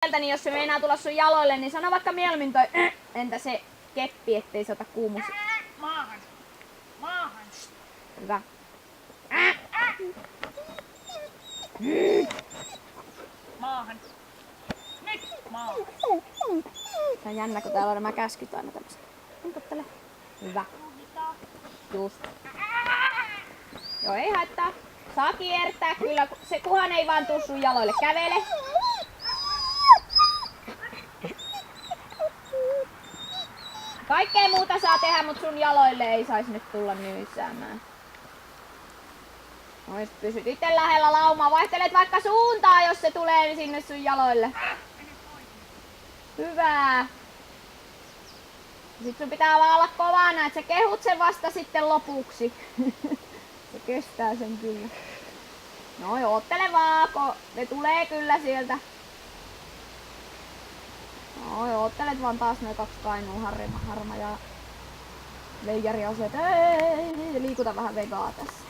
niin jos se meinaa tulla sun jaloille, niin sano vaikka mieluummin toi entä se keppi, ettei se ota kuumus. Maahan. Maahan. Hyvä. Maahan. Nyt maahan. Se on jännä, kun täällä on nämä käskyt aina tämmöset. Hinkottele. Hyvä. Just. Joo, ei haittaa. Saa kiertää kyllä. Se kuhan ei vaan tuu sun jaloille. Kävele. Kaikkea muuta saa tehdä, mutta sun jaloille ei saisi nyt tulla nyysäämään. Noin, pysyt itse lähellä laumaa. Vaihtelet vaikka suuntaa, jos se tulee sinne sun jaloille. Hyvä. Sitten sun pitää vaan olla kovana, että sä kehut sen vasta sitten lopuksi. Se kestää sen kyllä. Noin, oottele vaan, ne tulee kyllä sieltä. Noin, oottelet vaan taas noin 2 Kainuun harma ja veijariaseet. Ei, liikuta vähän vegaa tässä.